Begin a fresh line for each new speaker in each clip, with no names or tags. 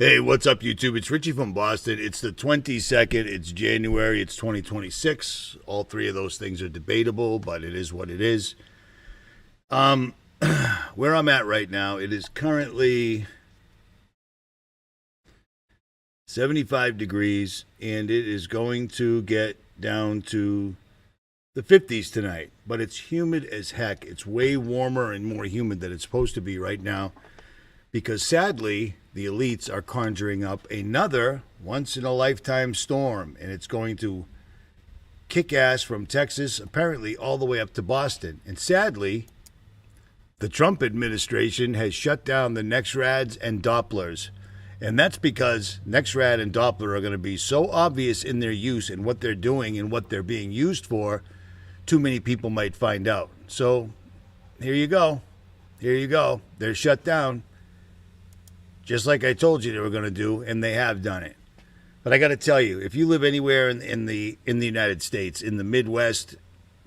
Hey, what's up, YouTube? It's Richie from Boston. It's the 22nd. It's January. It's 2026. All three of those things are debatable, but it is what it is. Where I'm at right now, it is currently 75 degrees, and it is going to get down to the 50s tonight. But it's humid as heck. It's way warmer and more humid than it's supposed to be right now, because sadly, the elites are conjuring up another once-in-a-lifetime storm, and it's going to kick ass from Texas, apparently all the way up to Boston. And sadly, the Trump administration has shut down the NEXRADs and Dopplers. And that's because NEXRAD and Doppler are going to be so obvious in their use and what they're doing and what they're being used for, too many people might find out. So here you go. Here you go. They're shut down, just like I told you they were going to do, and they have done it. But I got to tell you, if you live anywhere in the United States, in the Midwest,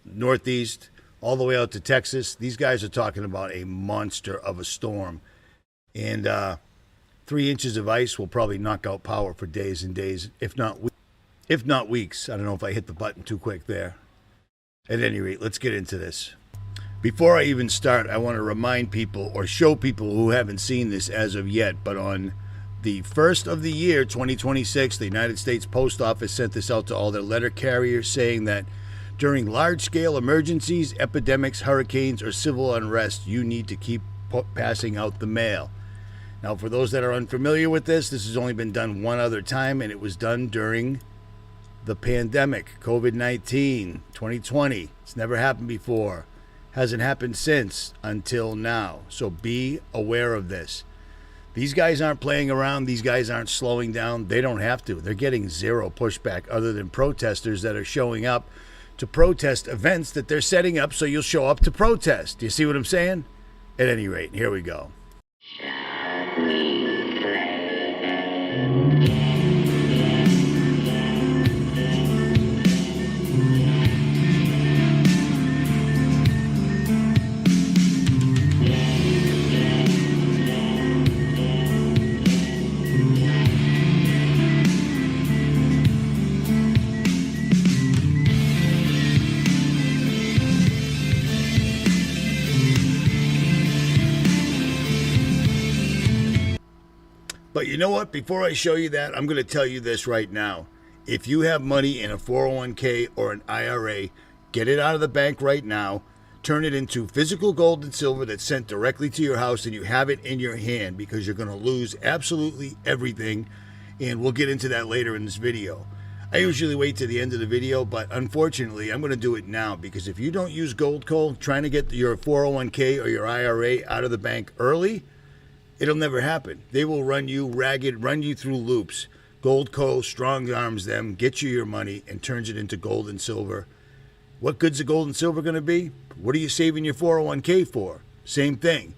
Northeast, all the way out to Texas, these guys are talking about a monster of a storm. And 3 inches of ice will probably knock out power for days and days, if not weeks. I don't know if I hit the button too quick there. At any rate, let's get into this. Before I even start, I want to remind people or show people who haven't seen this as of yet, but on the 1st of the year, 2026, the United States Post Office sent this out to all their letter carriers, saying that during large-scale emergencies, epidemics, hurricanes, or civil unrest, you need to keep passing out the mail. Now, for those that are unfamiliar with this has only been done one other time, and it was done during the pandemic, COVID-19, 2020. It's never happened before. Hasn't happened since until now. So be aware of this. These guys aren't playing around. These guys aren't slowing down. They don't have to. They're getting zero pushback other than protesters that are showing up to protest events that they're setting up so you'll show up to protest. Do you see what I'm saying? At any rate, here we go. But you know what? Before I show you that, I'm going to tell you this right now. If you have money in a 401k or an IRA, get it out of the bank right now. Turn it into physical gold and silver that's sent directly to your house, and you have it in your hand, because you're going to lose absolutely everything. And we'll get into that later in this video. I usually wait to the end of the video, but unfortunately, I'm going to do it now, because if you don't use Gold Coal, trying to get your 401k or your IRA out of the bank early, it'll never happen. They will run you ragged, run you through loops. Gold Co. strong arms them, gets you your money, and turns it into gold and silver. What good's the gold and silver going to be? What are you saving your 401k for? Same thing.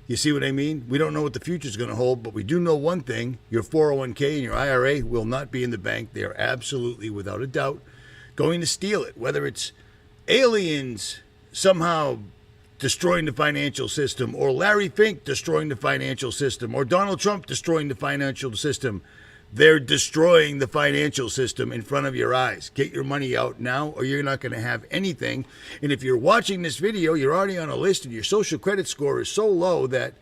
You see what I mean? We don't know what the future's going to hold, but we do know one thing. Your 401k and your IRA will not be in the bank. They are absolutely, without a doubt, going to steal it. Whether it's aliens somehow destroying the financial system, or Larry Fink destroying the financial system, or Donald Trump destroying the financial system. They're destroying the financial system in front of your eyes. Get your money out now, or you're not going to have anything. And if you're watching this video, you're already on a list and your social credit score is so low that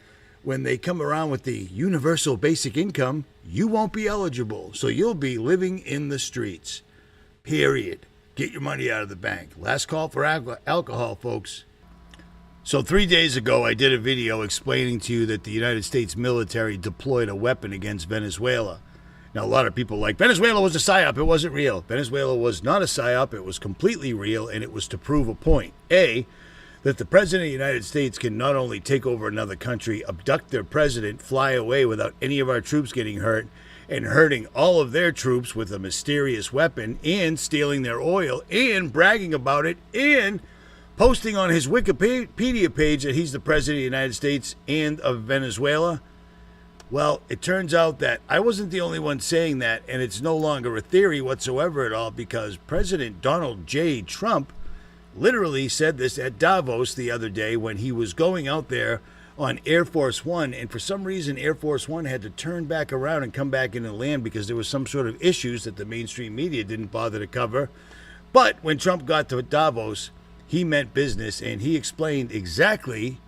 when they come around with the universal basic income, you won't be eligible. So you'll be living in the streets. Period. Get your money out of the bank. Last call for alcohol, folks. So 3 days ago, I did a video explaining to you that the United States military deployed a weapon against Venezuela. Now, a lot of people are like, Venezuela was a psyop. It wasn't real. Venezuela was not a psyop. It was completely real, and it was to prove a point. A, that the president of the United States can not only take over another country, abduct their president, fly away without any of our troops getting hurt, and hurting all of their troops with a mysterious weapon, and stealing their oil, and bragging about it, and posting on his Wikipedia page that he's the president of the United States and of Venezuela. Well, it turns out that I wasn't the only one saying that, and it's no longer a theory whatsoever at all, because President Donald J. Trump literally said this at Davos the other day when he was going out there on Air Force One, and for some reason Air Force One had to turn back around and come back into land because there was some sort of issues that the mainstream media didn't bother to cover. But when Trump got to Davos, he meant business, and he explained exactly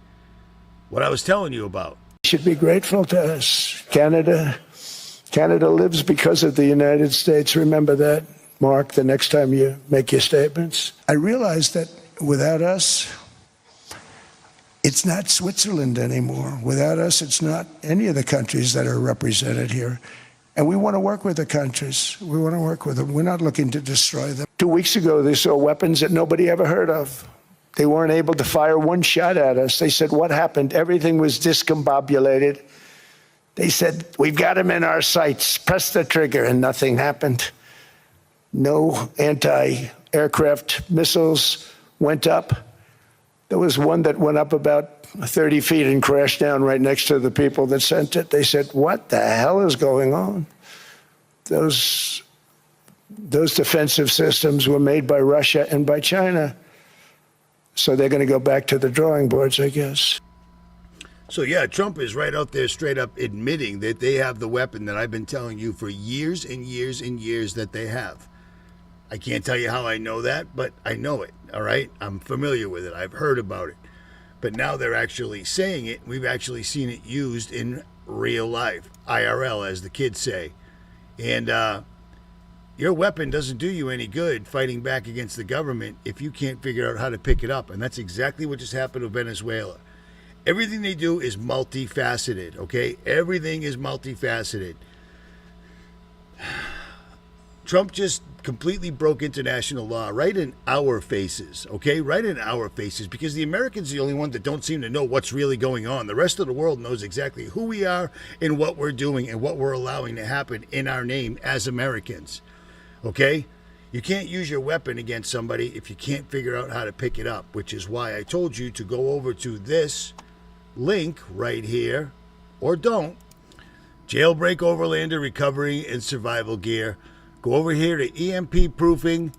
what I was telling you about.
You should be grateful to us. Canada lives because of the United States. Remember that, Mark, the next time you make your statements. I realize that without us, it's not Switzerland anymore. Without us, it's not any of the countries that are represented here. And we want to work with the countries. We want to work with them. We're not looking to destroy them. 2 weeks ago, they saw weapons that nobody ever heard of. They weren't able to fire one shot at us. They said, what happened? Everything was discombobulated. They said, we've got them in our sights. Press the trigger, and nothing happened. No anti-aircraft missiles went up. There was one that went up about 30 feet and crashed down right next to the people that sent it. They said, what the hell is going on? Those defensive systems were made by Russia and by China. So they're going to go back to the drawing boards, I guess.
So yeah, Trump is right out there straight up admitting that they have the weapon that I've been telling you for years and years and years that they have. I can't tell you how I know that, but I know it, all right? I'm familiar with it. I've heard about it. But now they're actually saying it. We've actually seen it used in real life, IRL, as the kids say. And your weapon doesn't do you any good fighting back against the government if you can't figure out how to pick it up. And that's exactly what just happened to Venezuela. Everything they do is multifaceted, okay? Everything is multifaceted. Trump just completely broke international law right in our faces, okay? Right in our faces, because the Americans are the only one that don't seem to know what's really going on. The rest of the world knows exactly who we are and what we're doing and what we're allowing to happen in our name as Americans, okay? You can't use your weapon against somebody if you can't figure out how to pick it up, which is why I told you to go over to this link right here, or don't. Jailbreak Overlander Recovery and Survival Gear. Go over here to EMP Proofing,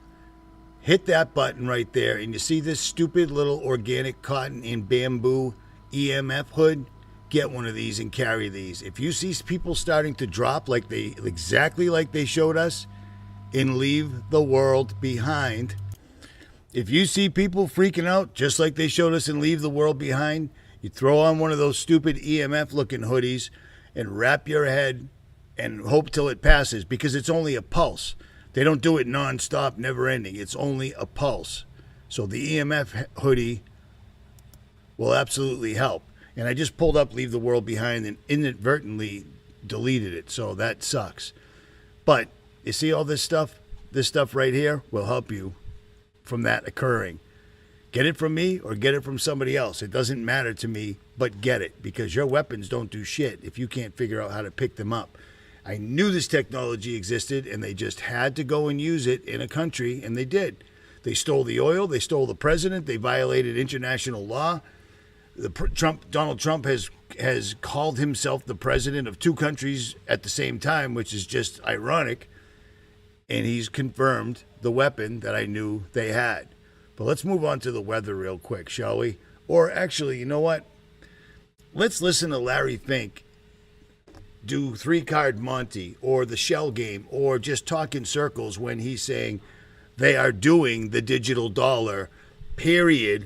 hit that button right there, and you see this stupid little organic cotton and bamboo EMF hood? Get one of these and carry these. If you see people starting to drop exactly like they showed us in Leave the World Behind, if you see people freaking out just like they showed us in Leave the World Behind, you throw on one of those stupid EMF looking hoodies and wrap your head and hope till it passes, because it's only a pulse. They don't do it nonstop, never ending. It's only a pulse. So the EMF hoodie will absolutely help. And I just pulled up Leave the World Behind and inadvertently deleted it, so that sucks. But you see all this stuff? This stuff right here will help you from that occurring. Get it from me or get it from somebody else. It doesn't matter to me, but get it, because your weapons don't do shit if you can't figure out how to pick them up. I knew this technology existed, and they just had to go and use it in a country, and they did. They stole the oil. They stole the president. They violated international law. Donald Trump has called himself the president of two countries at the same time, which is just ironic, and he's confirmed the weapon that I knew they had. But let's move on to the weather real quick, shall we? Or actually, you know what? Let's listen to Larry Fink do three-card Monty or the shell game or just talk in circles when he's saying they are doing the digital dollar, period.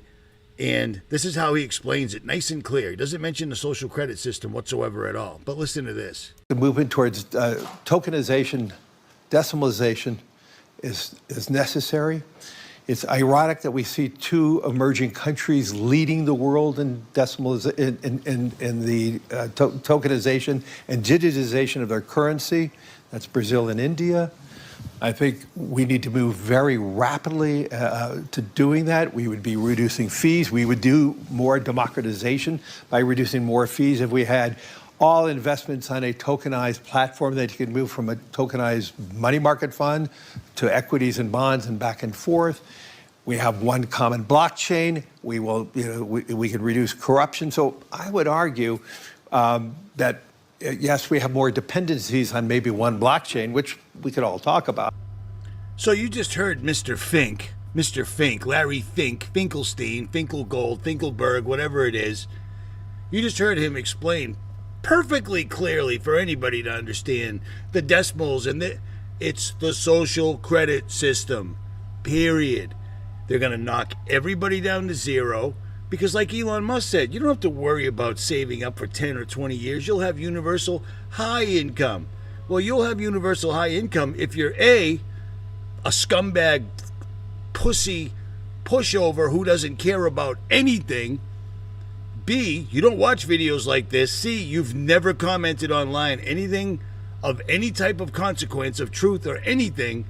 And this is how he explains it, nice and clear. He doesn't mention the social credit system whatsoever at all. But listen to this.
The movement towards tokenization, decimalization is necessary. It's ironic that we see two emerging countries leading the world in in the tokenization and digitization of their currency. That's Brazil and India. I think we need to move very rapidly to doing that. We would be reducing fees. We would do more democratization by reducing more fees if we had all investments on a tokenized platform that you could move from a tokenized money market fund to equities and bonds and back and forth. We have one common blockchain. We will, we can reduce corruption. So I would argue that yes, we have more dependencies on maybe one blockchain, which we could all talk about.
So you just heard Mr. Fink, Larry Fink, Finkelstein, Finkelgold, Finkelberg, whatever it is. You just heard him explain perfectly clearly for anybody to understand the decimals, and it's the social credit system, period. They're going to knock everybody down to zero because, like Elon Musk said, you don't have to worry about saving up for 10 or 20 years. You'll have universal high income. Well, you'll have universal high income if you're a scumbag, pussy, pushover who doesn't care about anything. B, you don't watch videos like this. C, you've never commented online anything of any type of consequence of truth or anything.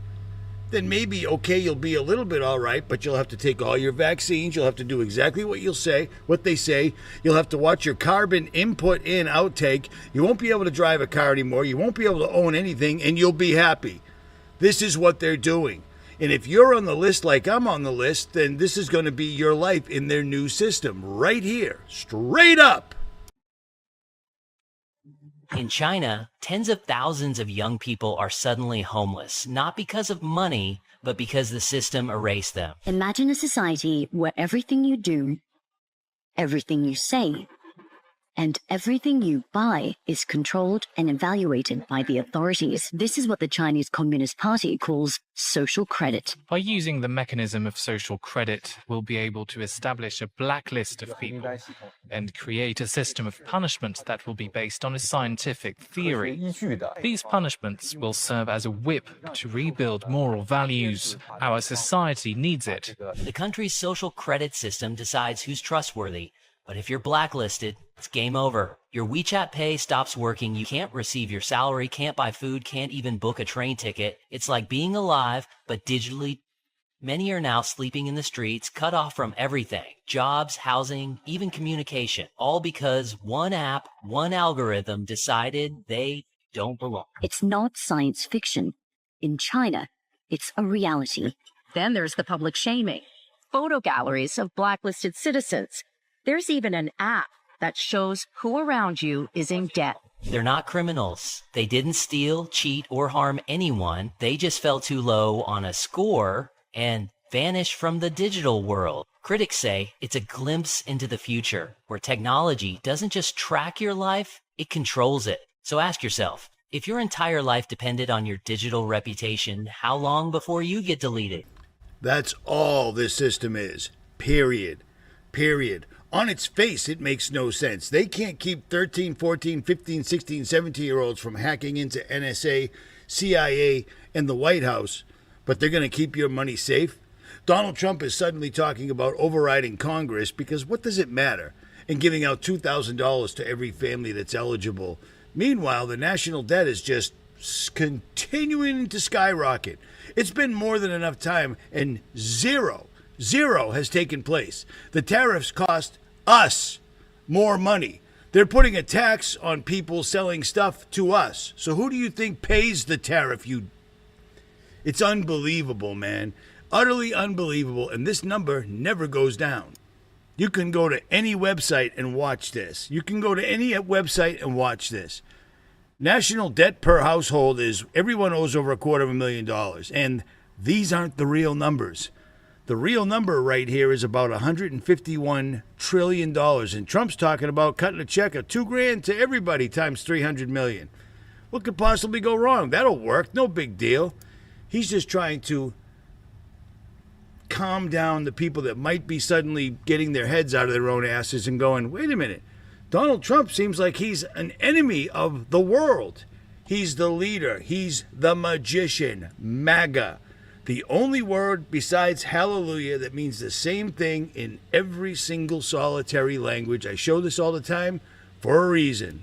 Then maybe, okay, you'll be a little bit all right, but you'll have to take all your vaccines. You'll have to do exactly what they say. You'll have to watch your carbon input in, outtake. You won't be able to drive a car anymore. You won't be able to own anything, and you'll be happy. This is what they're doing. And if you're on the list like I'm on the list, then this is going to be your life in their new system right here, straight up.
In China, tens of thousands of young people are suddenly homeless, not because of money, but because the system erased them.
Imagine a society where everything you do, everything you say, and everything you buy is controlled and evaluated by the authorities. This is what the Chinese Communist Party calls social credit.
By using the mechanism of social credit, we'll be able to establish a blacklist of people and create a system of punishment that will be based on a scientific theory. These punishments will serve as a whip to rebuild moral values. Our society needs it.
The country's social credit system decides who's trustworthy, but if you're blacklisted, it's game over. Your WeChat Pay stops working, you can't receive your salary, can't buy food, can't even book a train ticket. It's like being alive, but digitally. Many are now sleeping in the streets, cut off from everything. Jobs, housing, even communication. All because one app, one algorithm decided they don't belong.
It's not science fiction. In China, it's a reality. Then there's the public shaming. Photo galleries of blacklisted citizens. There's even an app that shows who around you is in debt.
They're not criminals. They didn't steal, cheat, or harm anyone. They just fell too low on a score and vanished from the digital world. Critics say it's a glimpse into the future, where technology doesn't just track your life, it controls it. So ask yourself, if your entire life depended on your digital reputation, how long before you get deleted?
That's all this system is. Period. Period. On its face, it makes no sense. They can't keep 13, 14, 15, 16, 17-year-olds from hacking into NSA, CIA, and the White House, but they're going to keep your money safe? Donald Trump is suddenly talking about overriding Congress because what does it matter? And giving out $2,000 to every family that's eligible. Meanwhile, the national debt is just continuing to skyrocket. It's been more than enough time, and zero has taken place. The tariffs cost us more money. They're putting a tax on people selling stuff to us. So who do you think pays the tariff? It's unbelievable, man. Utterly unbelievable. And this number never goes down. You can go to any website and watch this. National debt per household is everyone owes over $250,000. And these aren't the real numbers. The real number right here is about $151 trillion. And Trump's talking about cutting a check of $2,000 to everybody times 300 million. What could possibly go wrong? That'll work. No big deal. He's just trying to calm down the people that might be suddenly getting their heads out of their own asses and going, wait a minute. Donald Trump seems like he's an enemy of the world. He's the leader. He's the magician. MAGA. The only word besides hallelujah that means the same thing in every single solitary language. I show this all the time for a reason.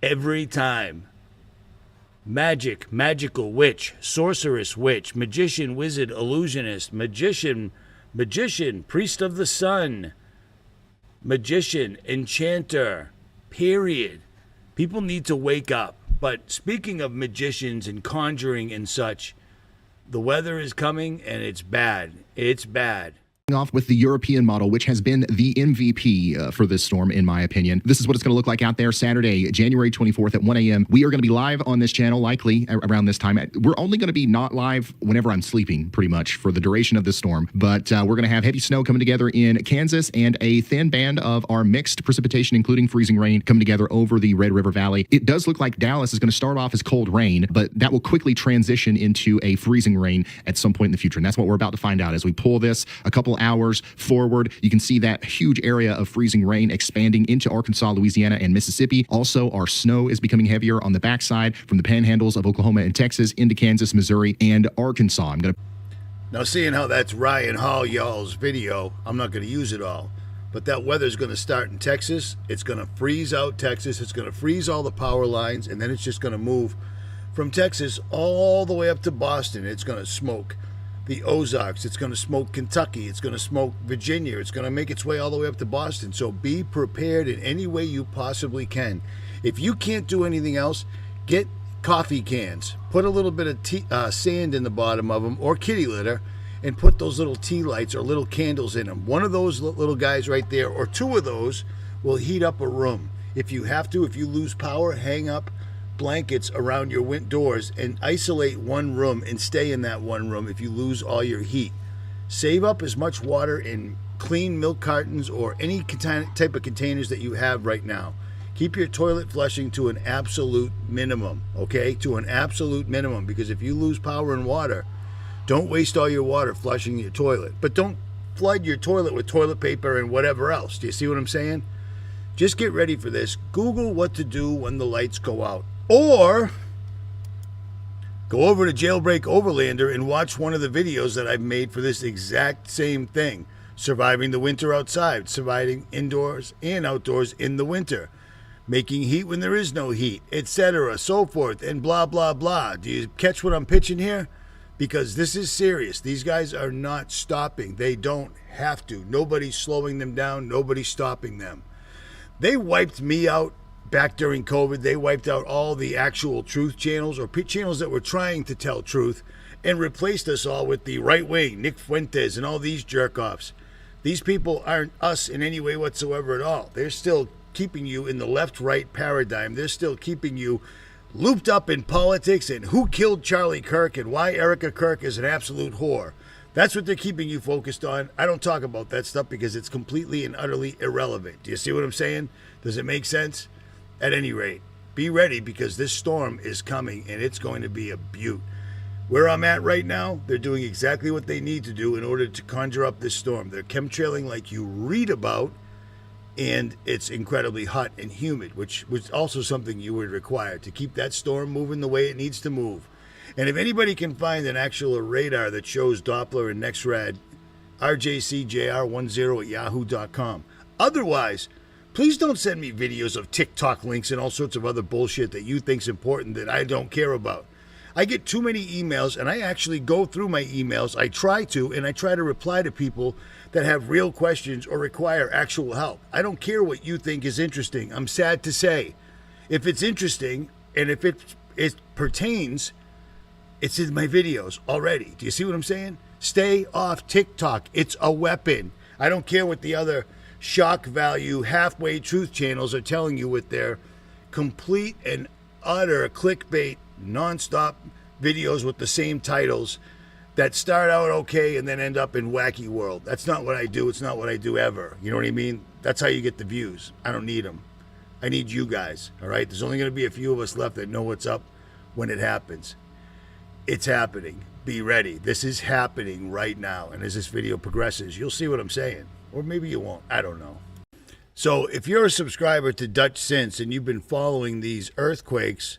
Every time. Magic, magical witch, sorceress witch, magician, wizard, illusionist, magician, priest of the sun, magician, enchanter, period. People need to wake up. But speaking of magicians and conjuring and such, the weather is coming and it's bad. It's bad.
Off with the European model, which has been the MVP for this storm, in my opinion. This is what it's going to look like out there Saturday, January 24th at 1 a.m. We are going to be live on this channel, likely around this time. We're only going to be not live whenever I'm sleeping, pretty much, for the duration of this storm. But we're going to have heavy snow coming together in Kansas and a thin band of our mixed precipitation, including freezing rain, coming together over the Red River Valley. It does look like Dallas is going to start off as cold rain, but that will quickly transition into a freezing rain at some point in the future. And that's what we're about to find out as we pull this a couple hours forward. You can see that huge area of freezing rain expanding into Arkansas, Louisiana, and Mississippi. Also, our snow is becoming heavier on the backside from the panhandles of Oklahoma and Texas into Kansas, Missouri, and Arkansas.
Now, seeing how that's Ryan Hall, y'all's video, I'm not going to use it all. But that weather's going to start in Texas. It's going to freeze out Texas. It's going to freeze all the power lines, and then it's just going to move from Texas all the way up to Boston. It's going to smoke the Ozarks. It's going to smoke Kentucky. It's going to smoke Virginia. It's going to make its way all the way up to Boston. So be prepared in any way you possibly can. If you can't do anything else, get coffee cans. Put a little bit of sand in the bottom of them, or kitty litter, and put those little tea lights or little candles in them. One of those little guys right there, or two of those, will heat up a room. If you have to, if you lose power, hang up blankets around your doors and isolate one room and stay in that one room if you lose all your heat. Save up as much water in clean milk cartons or any type of containers that you have right now. Keep your toilet flushing to an absolute minimum, okay? To an absolute minimum, because if you lose power and water, don't waste all your water flushing your toilet. But don't flood your toilet with toilet paper and whatever else. Do you see what I'm saying? Just get ready for this. Google what to do when the lights go out. Or go over to Jailbreak Overlander and watch one of the videos that I've made for this exact same thing. Surviving the winter outside, surviving indoors and outdoors in the winter, making heat when there is no heat, etc., so forth, and blah, blah, blah. Do you catch what I'm pitching here? Because this is serious. These guys are not stopping. They don't have to. Nobody's slowing them down. Nobody's stopping them. They wiped me out back during COVID. They wiped out all the actual truth channels, or channels that were trying to tell truth, and replaced us all with the right wing, Nick Fuentes and all these jerk-offs. These people aren't us in any way whatsoever at all. They're still keeping you in the left-right paradigm. They're still keeping you looped up in politics and who killed Charlie Kirk and why Erica Kirk is an absolute whore. That's what they're keeping you focused on. I don't talk about that stuff because it's completely and utterly irrelevant. Do you see what I'm saying? Does it make sense? At any rate, be ready, because this storm is coming and it's going to be a beaut. Where I'm at right now, they're doing exactly what they need to do in order to conjure up this storm. They're chemtrailing like you read about, and it's incredibly hot and humid, which was also something you would require to keep that storm moving the way it needs to move. And if anybody can find an actual radar that shows Doppler and NEXRAD, rjcjr10@yahoo.com. Otherwise, please don't send me videos of TikTok links and all sorts of other bullshit that you think's important that I don't care about. I get too many emails, and I actually go through my emails. I try to reply to people that have real questions or require actual help. I don't care what you think is interesting. I'm sad to say. If it's interesting and if it pertains, it's in my videos already. Do you see what I'm saying? Stay off TikTok. It's a weapon. I don't care what the other shock value halfway truth channels are telling you with their complete and utter clickbait nonstop videos with the same titles that start out okay and then end up in wacky world. That's not what I do. It's not what I do ever. You know what I mean? That's how you get the views. I don't need them. I need you guys. All right? There's only going to be a few of us left that know what's up when it happens. It's happening. Be ready. This is happening right now. And as this video progresses, you'll see what I'm saying. Or maybe you won't. I don't know. So if you're a subscriber to Dutch Sense and you've been following these earthquakes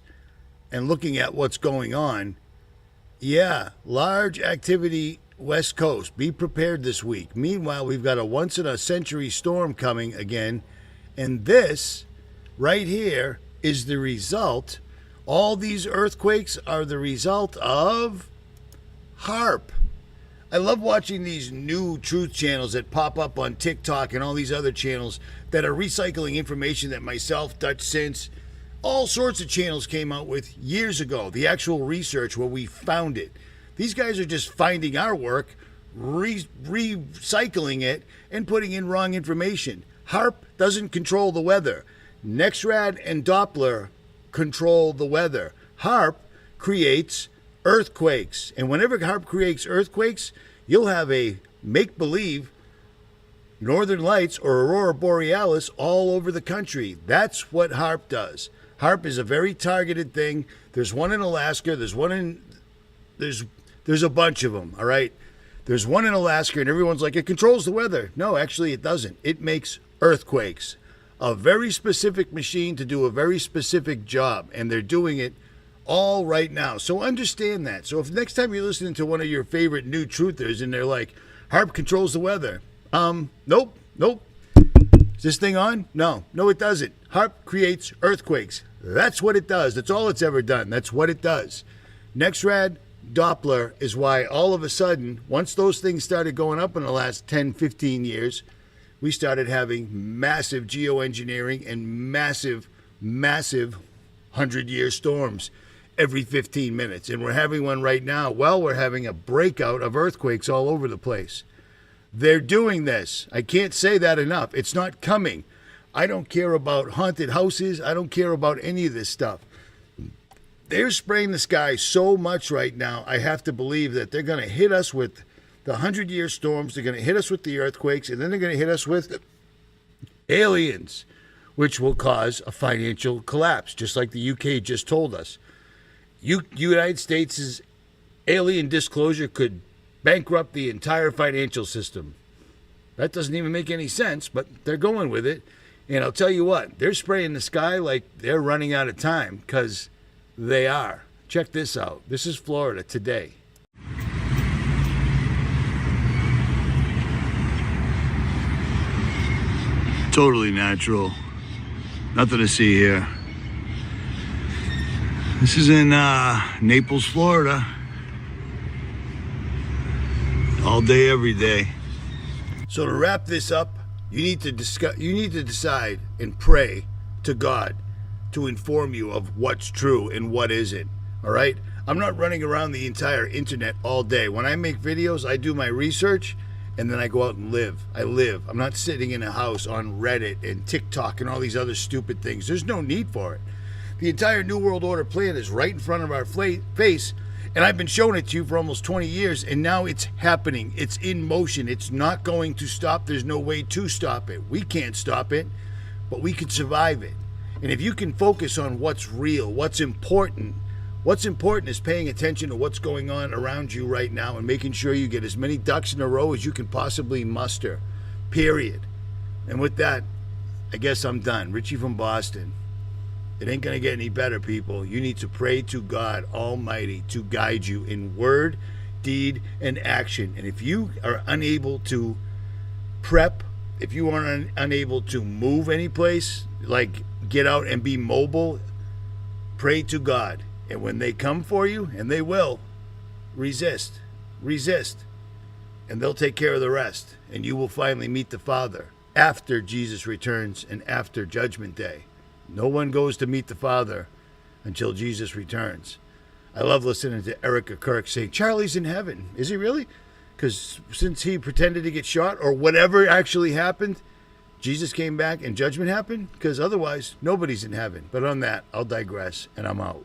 and looking at what's going on, yeah, large activity West Coast. Be prepared this week. Meanwhile, we've got a once-in-a-century storm coming again, and this right here is the result. All these earthquakes are the result of HAARP. I love watching these new truth channels that pop up on TikTok and all these other channels that are recycling information that myself, Dutch Sense, all sorts of channels came out with years ago. The actual research where we found it. These guys are just finding our work, recycling it and putting in wrong information. HAARP doesn't control the weather. NEXRAD and Doppler control the weather. HAARP creates earthquakes. And whenever HAARP creates earthquakes, you'll have a make-believe Northern Lights or Aurora Borealis all over the country. That's what HAARP does. HAARP is a very targeted thing. There's one in Alaska. There's a bunch of them, all right? There's one in Alaska, and everyone's like, it controls the weather. No, actually, it doesn't. It makes earthquakes. A very specific machine to do a very specific job, and they're doing it all right now. So understand that. So if next time you're listening to one of your favorite new truthers and they're like, HAARP controls the weather. Nope. Is this thing on? No, it doesn't. HAARP creates earthquakes. That's what it does. That's all it's ever done. That's what it does. NEXRAD, Doppler is why all of a sudden, once those things started going up in the last 10, 15 years, we started having massive geoengineering and massive 100-year storms every 15 minutes. And we're having one right now. Well, we're having a breakout of earthquakes all over the place. They're doing this. I can't say that enough. It's not coming. I don't care about haunted houses. I don't care about any of this stuff. They're spraying the sky so much right now, I have to believe that they're going to hit us with the 100-year storms. They're going to hit us with the earthquakes, and then they're going to hit us with aliens, which will cause a financial collapse, just like the UK just told us. United States' alien disclosure could bankrupt the entire financial system. That doesn't even make any sense, but they're going with it. And I'll tell you what, they're spraying the sky like they're running out of time, because they are. Check this out. This is Florida today. Totally natural. Nothing to see here. This is in Naples, Florida. All day, every day. So to wrap this up, you need to decide and pray to God to inform you of what's true and what isn't. All right? I'm not running around the entire internet all day. When I make videos, I do my research and then I go out and live. I live. I'm not sitting in a house on Reddit and TikTok and all these other stupid things. There's no need for it. The entire New World Order plan is right in front of our face, and I've been showing it to you for almost 20 years, and now it's happening. It's in motion. It's not going to stop. There's no way to stop it. We can't stop it, but we can survive it. And if you can focus on what's real, what's important is paying attention to what's going on around you right now and making sure you get as many ducks in a row as you can possibly muster, period. And with that, I guess I'm done. Richie from Boston. It ain't going to get any better, people. You need to pray to God Almighty to guide you in word, deed, and action. And if you are unable to prep, if you are unable to move any place, like get out and be mobile, pray to God. And when they come for you, and they will, resist. And they'll take care of the rest. And you will finally meet the Father after Jesus returns and after Judgment Day. No one goes to meet the Father until Jesus returns. I love listening to Erica Kirk saying, Charlie's in heaven. Is he really? Because since he pretended to get shot or whatever actually happened, Jesus came back and judgment happened? Because otherwise, nobody's in heaven. But on that, I'll digress, and I'm out.